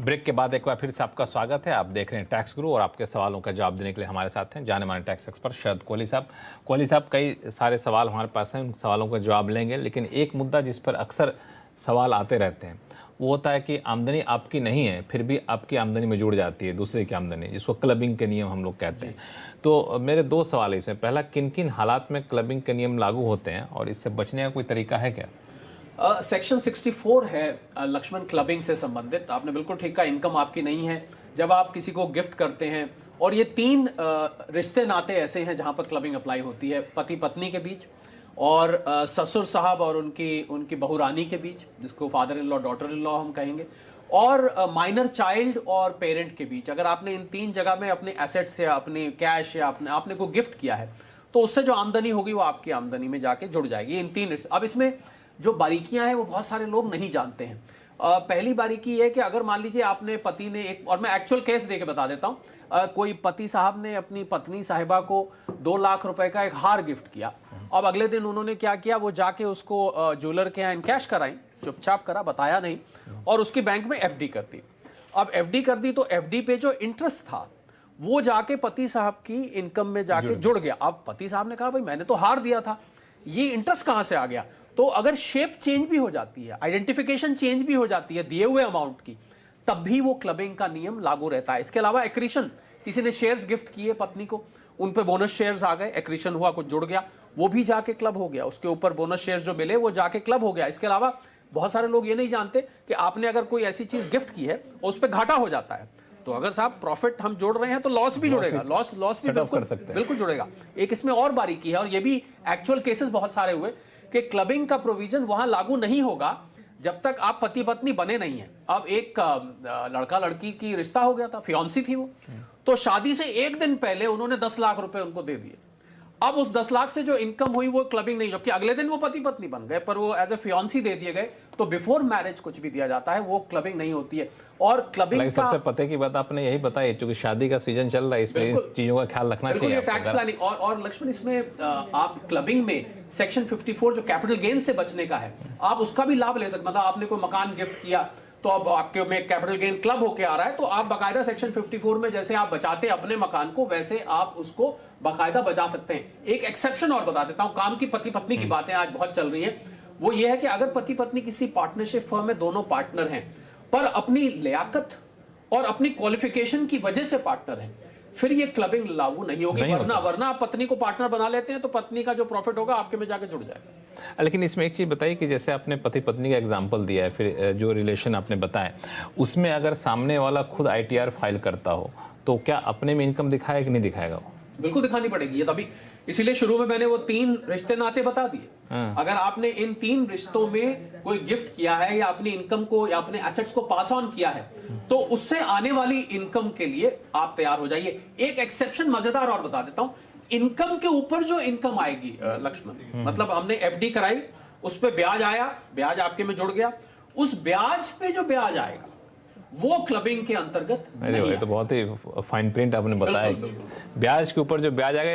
Break के बाद एक बार फिर से आपका स्वागत है। आप देख रहे हैं टैक्स गुरु और आपके सवालों का जवाब देने के लिए हमारे साथ हैं जाने माने टैक्स एक्सपर्ट शरद कोहली साहब। कोहली साहब, कई सारे सवाल हमारे पास हैं, उन सवालों का जवाब लेंगे, लेकिन एक मुद्दा जिस पर अक्सर सवाल आते रहते हैं वो होता है कि आमदनी आपकी नहीं है फिर भी आपकी आमदनी में जुड़ जाती है दूसरे की आमदनी, जिसको क्लबिंग के नियम हम लोग कहते हैं। तो मेरे दो सवाल इसमें, पहला, किन किन हालात में क्लबिंग के नियम लागू होते हैं और इससे बचने का कोई तरीका है क्या? सेक्शन 64 है लक्ष्मण क्लबिंग से संबंधित। आपने बिल्कुल ठीक कहा, इनकम आपकी नहीं है जब आप किसी को गिफ्ट करते हैं। और ये तीन रिश्ते नाते ऐसे हैं जहां पर क्लबिंग अप्लाई होती है, पति पत्नी के बीच और ससुर साहब और उनकी बहुरानी के बीच, जिसको father in law daughter in law हम कहेंगे, और माइनर चाइल्ड और पेरेंट के बीच। अगर आपने इन तीन जगह में अपने एसेट्स या अपने कैश या आपने को गिफ्ट किया है तो उससे जो आमदनी होगी वो आपकी आमदनी में जाके जुड़ जाएगी। इन तीन अब इसमें जो बारीकियां हैं वो बहुत सारे लोग नहीं जानते हैं। पहली बारीकी है कि अगर मान लीजिए आपने पति ने एक, और मैं एक्चुअल केस देके बता देता हूं, कोई पति साहब ने अपनी पत्नी साहिबा को 2 लाख रुपए का एक हार गिफ्ट किया। अब अगले दिन उन्होंने क्या किया, वो जाके उसको ज्वेलर के यहाँ कैश कराई, चुपचाप करा, बताया नहीं, और उसकी बैंक में एफडी कर दी। अब एफडी कर दी तो एफडी पे जो इंटरेस्ट था वो जाके पति साहब की इनकम में जाके जुड़ गया। अब पति साहब ने कहा भाई मैंने तो हार दिया था, ये इंटरेस्ट कहां से आ गया? तो अगर शेप चेंज भी हो जाती है, आइडेंटिफिकेशन चेंज भी हो जाती है दिए हुए अमाउंट की, तब भी वो क्लबिंग का नियम लागू रहता है। इसके अलावा एक्रीशन, किसी ने शेयर्स गिफ्ट किए पत्नी को, उन पे बोनस शेयर्स आ गए, एक्रीशन हुआ, कुछ जुड़ गया, वो भी जाके क्लब हो गया, उसके ऊपर बोनस शेयर्स जो मिले वो जाके क्लब हो गया। इसके अलावा बहुत सारे लोग ये नहीं जानते कि आपने अगर कोई ऐसी चीज गिफ्ट की है और उस पर घाटा हो जाता है, तो अगर साहब प्रॉफिट हम जोड़ रहे हैं तो लॉस भी जुड़ेगा, लॉस भी बिल्कुल जुड़ेगा। एक इसमें और बारीकी है, और ये भी एक्चुअल केसेस बहुत सारे हुए कि क्लबिंग का प्रोविजन वहां लागू नहीं होगा जब तक आप पति पत्नी बने नहीं है। अब एक लड़का लड़की की रिश्ता हो गया था, फियांसी थी वो, तो शादी से एक दिन पहले उन्होंने 10 लाख रुपए उनको दे दिए। अब उस 10 लाख से जो इनकम हुई वो क्लबिंग नहीं, जबकि अगले दिन वो पति पत्नी बन गए, पर वो एज ए फियांसी दे दिए गए। तो बिफोर मैरिज कुछ भी दिया जाता है वो क्लबिंग नहीं होती है। और क्लबिंग का सबसे पते की बात आपने यही बताई, क्योंकि शादी का सीजन चल रहा है, इसमें इन चीजों का ख्याल रखना चाहिए। टैक्स प्लानिंग और लक्ष्मण, इसमें आप क्लबिंग में सेक्शन 54 जो कैपिटल गेन से बचने का है, आप उसका भी लाभ ले सकते। मतलब आपने कोई मकान गिफ्ट किया तो अब आपके में कैपिटल गेन क्लब होके आ रहा है, तो आप बाकायदा सेक्शन 54 में जैसे आप बचाते हैं अपने मकान को, वैसे आप उसको बाकायदा बचा सकते हैं। एक एक्सेप्शन और बता देता हूं, काम की पति पत्नी की बातें आज बहुत चल रही हैं, वो ये है कि अगर पति पत्नी किसी पार्टनरशिप फर्म में दोनों पार्टनर हैं पर अपनी लियाकत और अपनी क्वालिफिकेशन की वजह से पार्टनर हैं, फिर ये क्लबिंग लागू नहीं होगी। वरना आप पत्नी को पार्टनर बना लेते हैं तो पत्नी का जो प्रॉफिट होगा आपके में जाके जुड़ जाएगा। लेकिन इसमें एक चीज बताइए कि जैसे आपने पति पत्नी का एग्जांपल दिया है, फिर जो रिलेशन आपने बताया उसमें अगर सामने वाला खुद आईटीआर फाइल करता हो तो क्या अपने में इनकम दिखाएगा कि नहीं दिखाएगा? वो बिल्कुल दिखानी पड़ेगी ये, तभी इसीलिए शुरू में मैंने वो 3 रिश्ते नाते बता दिए। अगर आपने इन 3 रिश्तों में कोई गिफ्ट किया है या अपनी इनकम को या अपने एसेट्स को पास ऑन किया है तो उससे आने वाली इनकम के लिए आप तैयार हो जाइए। एक एक्सेप्शन मजेदार और बता देता हूं, इनकम के ऊपर जो इनकम आएगी लक्ष्मण, मतलब हमने एफडी कराई, उस पर ब्याज आया, ब्याज आपके में जुड़ गया, उस ब्याज पे जो ब्याज आएगा वो क्लबिंग के अंतर्गत नहीं। तो बहुत ही फाइन प्रिंट आपने बताया, ब्याज के ऊपर जो ब्याज आएगा